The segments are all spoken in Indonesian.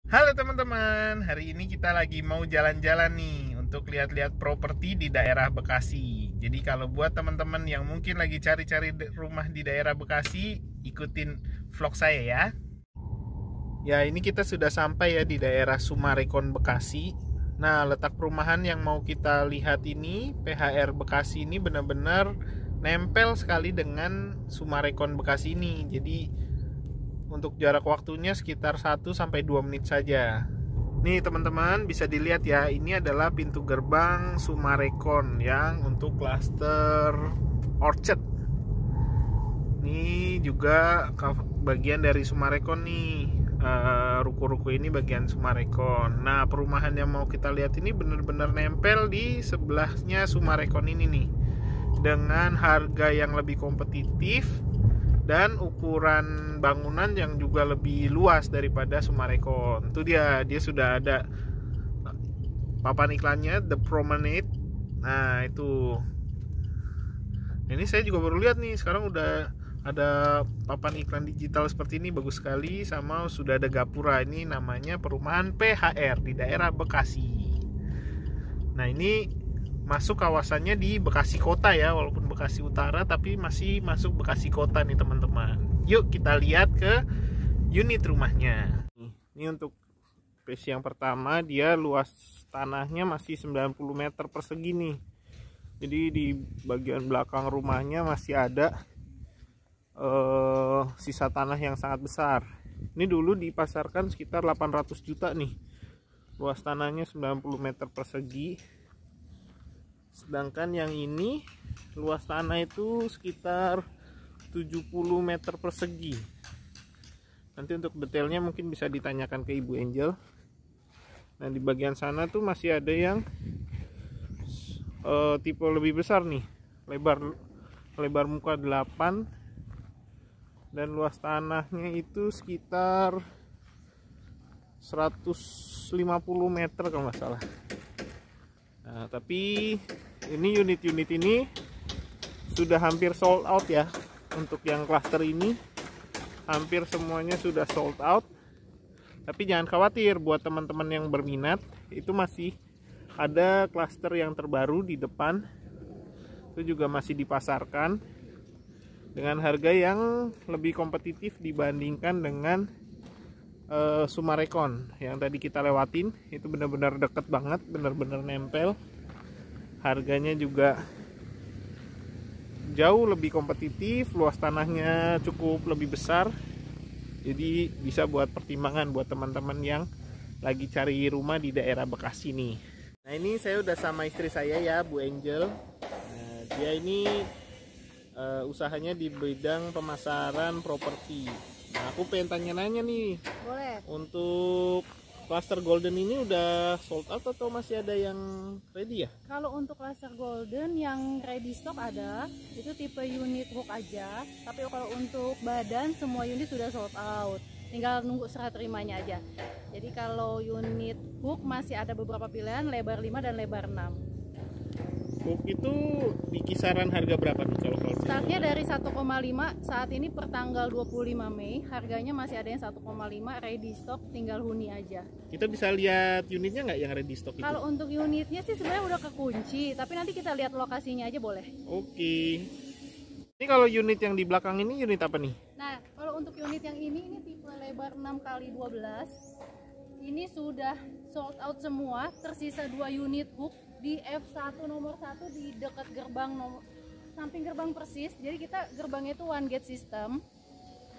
Halo teman-teman, hari ini kita lagi mau jalan-jalan nih untuk lihat-lihat properti di daerah Bekasi. Jadi kalau buat teman-teman yang mungkin lagi cari-cari rumah di daerah Bekasi, ikutin vlog saya ya. Ya, ini kita sudah sampai ya di daerah Sumarekon Bekasi. Nah, letak perumahan yang mau kita lihat ini, PHR Bekasi ini benar-benar nempel sekali dengan Sumarekon Bekasi ini. Jadi untuk jarak waktunya sekitar 1-2 menit saja. Nih teman-teman, bisa dilihat ya, ini adalah pintu gerbang Sumarekon yang untuk klaster Orchard. Ini juga bagian dari Sumarekon nih. Ruko-ruko ini bagian Sumarekon. Nah, perumahan yang mau kita lihat ini benar-benar nempel di sebelahnya Sumarekon ini nih, dengan harga yang lebih kompetitif dan ukuran bangunan yang juga lebih luas daripada Sumarekon. Itu dia sudah ada papan iklannya, The Promenade. Nah, itu. Ini saya juga baru lihat nih, sekarang udah ada papan iklan digital seperti ini, bagus sekali. Sama sudah ada gapura. Ini namanya perumahan PHR di daerah Bekasi. Nah, ini masuk kawasannya di Bekasi Kota ya, walaupun Bekasi Utara tapi masih masuk Bekasi Kota nih teman-teman. Yuk kita lihat ke unit rumahnya. Ini untuk phase yang pertama, dia luas tanahnya masih 90 meter persegi nih. Jadi di bagian belakang rumahnya masih ada sisa tanah yang sangat besar. Ini dulu dipasarkan sekitar 800 juta nih. Luas tanahnya 90 meter persegi. Sedangkan yang ini luas tanah itu sekitar 70 meter persegi. Nanti untuk detailnya mungkin bisa ditanyakan ke Ibu Angel. Nah, di bagian sana tuh masih ada yang tipe lebih besar nih. Lebar muka 8 dan luas tanahnya itu sekitar 150 meter kalau nggak salah. Nah, tapi ini unit-unit ini sudah hampir sold out ya. Untuk yang klaster ini hampir semuanya sudah sold out. Tapi jangan khawatir, buat teman-teman yang berminat, itu masih ada klaster yang terbaru di depan. Itu juga masih dipasarkan dengan harga yang lebih kompetitif dibandingkan dengan Sumarekon yang tadi kita lewatin. Itu benar-benar deket banget, benar-benar nempel. Harganya juga jauh lebih kompetitif, luas tanahnya cukup lebih besar. Jadi bisa buat pertimbangan buat teman-teman yang lagi cari rumah di daerah Bekasi nih. Nah, ini saya udah sama istri saya ya, Bu Angel. Nah, dia ini usahanya di bidang pemasaran properti. Nah, aku pengen tanya-nanya nih. Boleh. Untuk cluster golden ini udah sold out atau masih ada yang ready ya? Kalau untuk cluster golden yang ready stock ada, itu tipe unit hook aja. Tapi kalau untuk badan semua unit sudah sold out. Tinggal nunggu serah terimanya aja. Jadi kalau unit hook masih ada beberapa pilihan, lebar 5 dan lebar 6. Hook itu di kisaran harga berapa nih kalau Startnya dari 1,5, saat ini per tanggal 25 Mei harganya masih ada yang 1,5 ready stock, tinggal huni aja. Kita bisa lihat unitnya nggak yang ready stock itu? Kalau untuk unitnya sih sebenarnya udah kekunci, tapi nanti kita lihat lokasinya aja boleh. Oke. Ini kalau unit yang di belakang ini unit apa nih? Nah, kalau untuk unit yang ini tipe lebar 6x12. Ini sudah sold out semua, tersisa 2 unit hook di F1 nomor 1 di dekat gerbang samping gerbang persis. Jadi kita gerbangnya itu one gate system.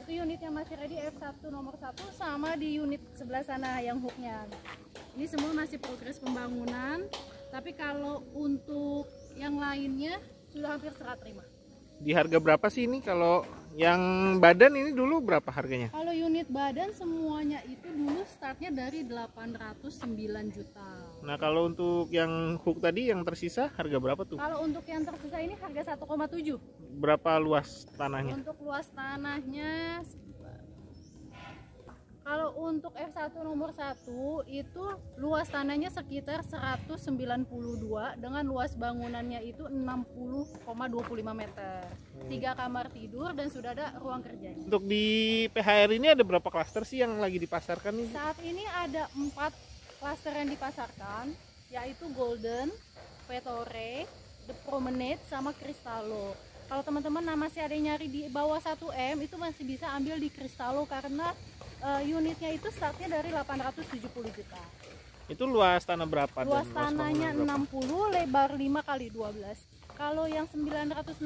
Itu unit yang masih ready F1 nomor 1 sama di unit sebelah sana yang hooknya. Ini semua masih progres pembangunan. Tapi kalau untuk yang lainnya sudah hampir serah terima. Di harga berapa sih ini? Kalau yang badan ini dulu berapa harganya? Kalau unit badan semuanya itu dulu startnya dari 809 juta. Nah, kalau untuk yang hook tadi yang tersisa harga berapa tuh? Kalau untuk yang tersisa ini harga 1,7. Berapa luas tanahnya? Untuk luas tanahnya Kalau untuk F1 nomor 1 itu luas tanahnya sekitar 192 dengan luas bangunannya itu 60,25 meter. 3 kamar tidur dan sudah ada ruang kerja. Untuk di PHR ini ada berapa klaster sih yang lagi dipasarkan nih? Saat ini ada 4 klaster yang dipasarkan, yaitu Golden, Vetore, The Promenade, sama Cristallo. Kalau teman-teman masih ada yang nyari di bawah 1M, itu masih bisa ambil di Cristallo karena unitnya itu startnya dari 870 juta. Itu luas tanah berapa? Luas dan tanahnya bangunan berapa? 60, lebar 5 kali 12. Kalau yang 960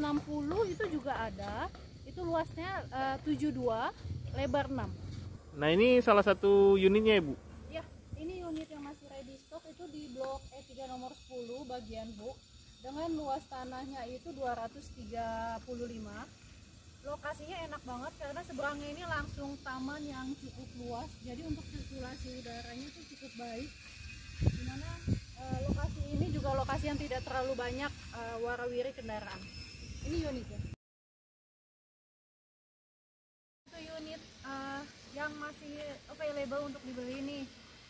itu juga ada. Itu luasnya 72, lebar 6. Nah, ini salah satu unitnya ya, Bu? Ya, ini unit yang masih ready stock itu di blok E3 nomor 10 bagian hook dengan luas tanahnya itu 235. Lokasinya enak banget karena seberangnya ini langsung taman yang cukup luas, jadi untuk sirkulasi udaranya itu cukup baik, dimana lokasi ini juga lokasi yang tidak terlalu banyak warawiri kendaraan. Ini unitnya. Itu unit yang masih available untuk dibeli nih.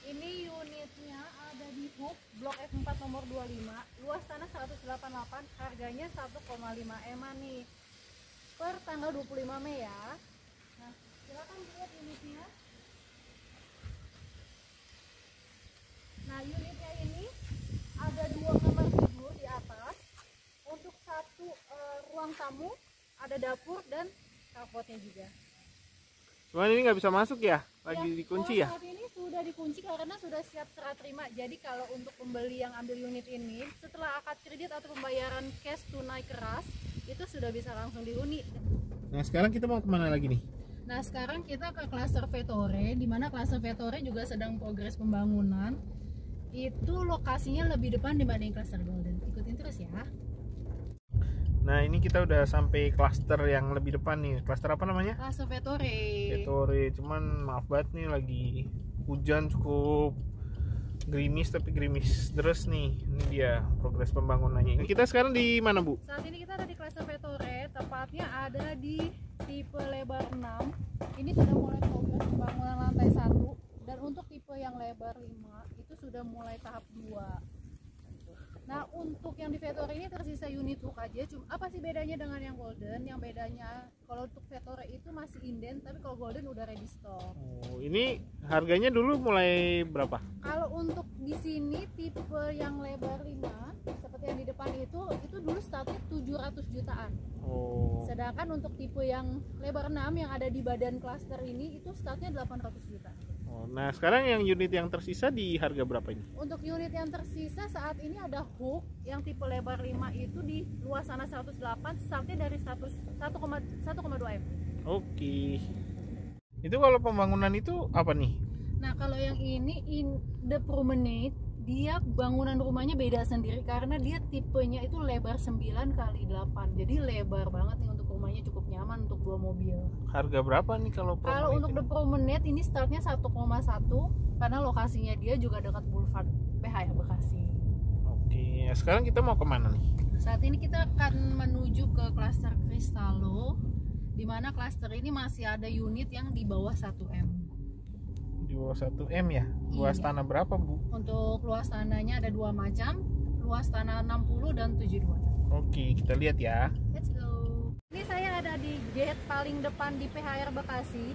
Ini unitnya ada di Hook blok F4 nomor 25, luas tanah 188, harganya 1,5 M nih per tanggal 25 Mei ya. Nah, silakan lihat unitnya. Nah, unitnya ini ada 2 kamar tidur di atas. Untuk 1 ruang tamu, ada dapur dan carportnya juga. Cuman ini nggak bisa masuk ya? Lagi dikunci ya? Saat ini sudah dikunci karena sudah siap serah terima. Jadi kalau untuk pembeli yang ambil unit ini, setelah akad kredit atau pembayaran cash tunai keras, itu sudah bisa langsung dihuni. Nah, sekarang kita mau kemana lagi nih? Nah, sekarang kita ke klaster Vetore, di mana klaster Vetore juga sedang progres pembangunan. Itu lokasinya lebih depan dibanding klaster Golden. Ikutin terus ya. Nah, ini kita udah sampai klaster yang lebih depan nih. Klaster apa namanya? Klaster Vetore. Vetore. Cuman maaf banget nih, lagi hujan cukup gerimis, tapi gerimis deres nih. Ini dia progres pembangunannya. Kita sekarang di mana, Bu? Saat ini kita ada di klaster Vetore, tepatnya ada di tipe lebar 6. Ini sudah mulai progres pembangunan lantai 1, dan untuk tipe yang lebar 5 itu sudah mulai tahap 2. Nah, untuk yang di Vetore ini tersisa unit hook aja. Cuma apa sih bedanya dengan yang Golden? Yang bedanya kalau untuk Vetore itu masih inden, tapi kalau Golden udah ready stock. Oh, ini harganya dulu mulai berapa? Kalau untuk di sini tipe yang lebar 5 seperti yang di depan itu dulu startnya 700 jutaan. Oh. Sedangkan untuk tipe yang lebar 6 yang ada di badan klaster ini itu startnya 800 juta. Oh, nah sekarang yang unit yang tersisa di harga berapa ini? Untuk unit yang tersisa saat ini ada Hook yang tipe lebar 5 itu di luas tanah 108, startnya dari 1,2 M. Oke. Itu kalau pembangunan itu apa nih? Nah, kalau yang ini The Promenade, dia bangunan rumahnya beda sendiri karena dia tipenya itu lebar 9 kali 8. Jadi lebar banget nih, untuk rumahnya cukup nyaman untuk 2 mobil. Harga berapa nih kalau Kalau untuk The Promenade ini startnya 1,1 karena lokasinya dia juga dekat Boulevard PHR Bekasi. Oke, sekarang kita mau kemana nih? Saat ini kita akan menuju ke klaster Cristallo, di mana klaster ini masih ada unit yang di bawah 1M. Di bawah 1M ya? Luas Iya. tanah berapa, Bu? Untuk luas tanahnya ada 2 macam, luas tanah 60 dan 72. Oke, kita lihat ya. Let's go. Ini saya ada di gate paling depan di PHR Bekasi.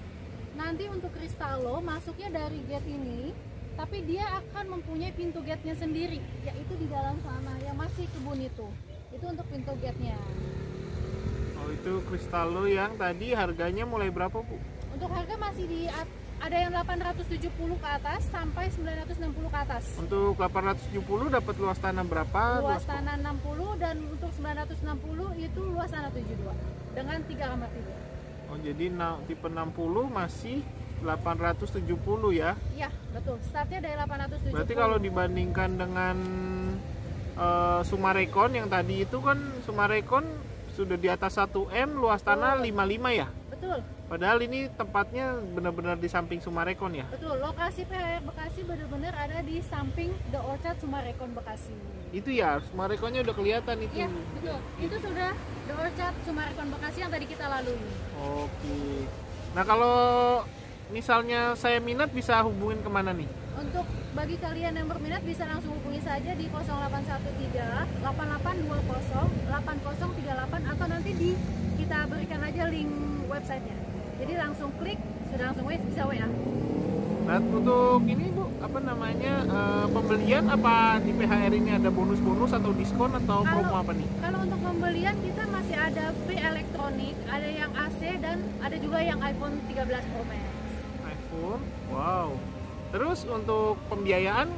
Nanti untuk Cristallo masuknya dari gate ini, tapi dia akan mempunyai pintu gate-nya sendiri, yaitu di dalam sana yang masih kebun itu. Itu untuk pintu gate-nya. Oh, itu Cristallo yang tadi harganya mulai berapa, Bu? Untuk harga masih ada yang 870 ke atas sampai 960 ke atas. Untuk 870 dapat luas tanah berapa? Luas tanah 60, dan untuk 960 itu luas tanah 72 dengan 3 kamar tidur. Oh, jadi tipe 60 masih 870 ya? Iya, betul. Startnya dari 870. Berarti kalau dibandingkan dengan Sumarecon yang tadi itu kan, Sumarecon sudah di atas 1M, luas tanah 55 ya? Betul. Padahal ini tempatnya benar-benar di samping Sumarecon ya? Betul, lokasi PHR Bekasi benar-benar ada di samping The Orchard Sumarecon Bekasi. Itu ya, Sumareconnya udah kelihatan itu. Iya, betul. Itu sudah The Orchard Sumarecon Bekasi yang tadi kita lalui. Oke. Nah, kalau misalnya saya minat bisa hubungin kemana nih? Untuk bagi kalian yang berminat bisa langsung hubungi saja di 0813 8820 8038 atau nanti kita berikan aja link websitenya. Jadi langsung klik, sudah langsung bisa WA. Nah, untuk ini Bu, apa namanya, pembelian apa di PHR ini ada bonus-bonus atau diskon atau promo apa nih? Kalau untuk pembelian kita masih ada free elektronik, ada yang AC dan ada juga yang iPhone 13 Pro Max. iPhone, wow. Terus untuk pembiayaan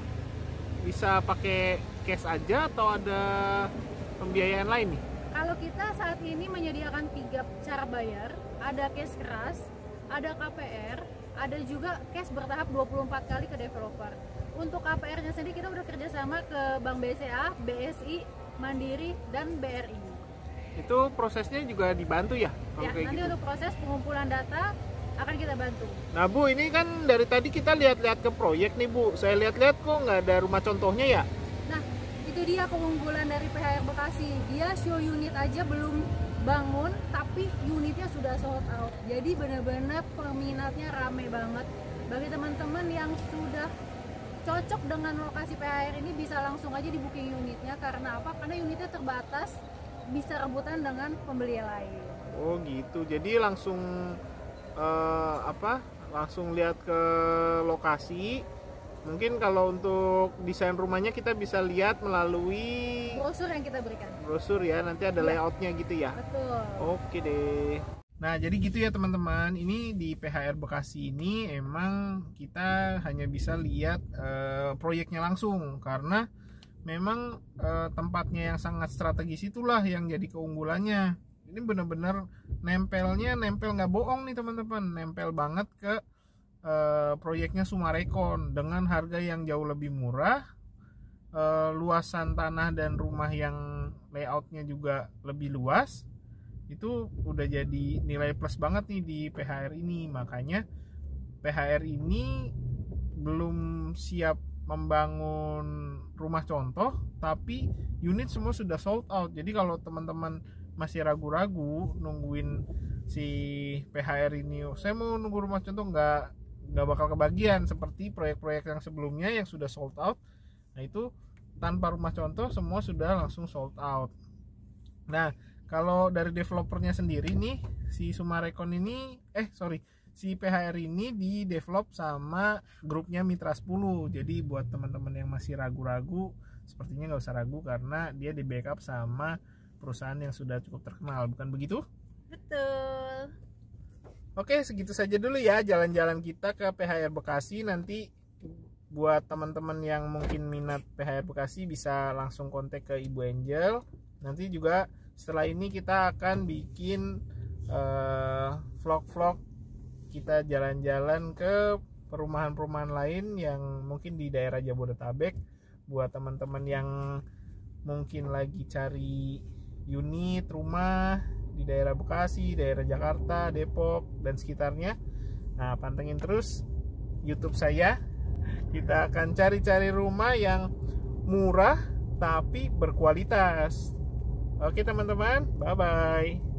bisa pakai cash aja atau ada pembiayaan lain nih? Kalau kita saat ini menyediakan 3 cara bayar, ada cash keras, ada KPR, ada juga cash bertahap 24 kali ke developer. Untuk KPR-nya sendiri kita udah kerjasama ke Bank BCA, BSI, Mandiri, dan BRI. Itu prosesnya juga dibantu ya? Ya, nanti gitu. Untuk proses pengumpulan data akan kita bantu. Nah Bu, ini kan dari tadi kita lihat-lihat ke proyek nih Bu. Saya lihat-lihat kok nggak ada rumah contohnya ya? Nah, itu dia keunggulan dari PHR Bekasi. Dia show unit aja belum bangun, tapi unitnya sudah sold out. Jadi benar-benar peminatnya rame banget. Bagi teman-teman yang sudah cocok dengan lokasi PHR ini bisa langsung aja di booking unitnya. Karena apa? Karena unitnya terbatas, bisa rebutan dengan pembeli lain. Oh gitu. Jadi langsung langsung lihat ke lokasi. Mungkin kalau untuk desain rumahnya kita bisa lihat melalui brosur yang kita berikan. Brosur ya, nanti ada layoutnya gitu ya. Betul. Oke deh. Nah jadi gitu ya teman-teman. Ini di PHR Bekasi ini emang kita hanya bisa lihat proyeknya langsung karena memang tempatnya yang sangat strategis itulah yang jadi keunggulannya. Ini benar-benar nempelnya nempel nggak bohong nih teman-teman, nempel banget ke proyeknya Summarecon dengan harga yang jauh lebih murah, luasan tanah dan rumah yang layoutnya juga lebih luas. Itu udah jadi nilai plus banget nih di PHR ini. Makanya PHR ini belum siap membangun rumah contoh, tapi unit semua sudah sold out. Jadi kalau teman-teman masih ragu-ragu nungguin si PHR ini, saya mau nunggu rumah contoh, nggak bakal kebagian seperti proyek-proyek yang sebelumnya yang sudah sold out. Nah itu tanpa rumah contoh semua sudah langsung sold out. Nah kalau dari developernya sendiri nih, si Summarecon ini si PHR ini di develop sama grupnya Mitra 10. Jadi buat teman-teman yang masih ragu-ragu, sepertinya nggak usah ragu karena dia di backup sama perusahaan yang sudah cukup terkenal, bukan begitu? Betul. Oke, segitu saja dulu ya jalan-jalan kita ke PHR Bekasi. Nanti buat teman-teman yang mungkin minat PHR Bekasi bisa langsung kontak ke Ibu Angel. Nanti juga setelah ini kita akan bikin vlog-vlog kita jalan-jalan ke perumahan-perumahan lain yang mungkin di daerah Jabodetabek. Buat teman-teman yang mungkin lagi cari unit rumah di daerah Bekasi, daerah Jakarta, Depok, dan sekitarnya. Nah, pantengin terus YouTube saya. Kita akan cari-cari rumah yang murah tapi berkualitas. Oke teman-teman, bye-bye.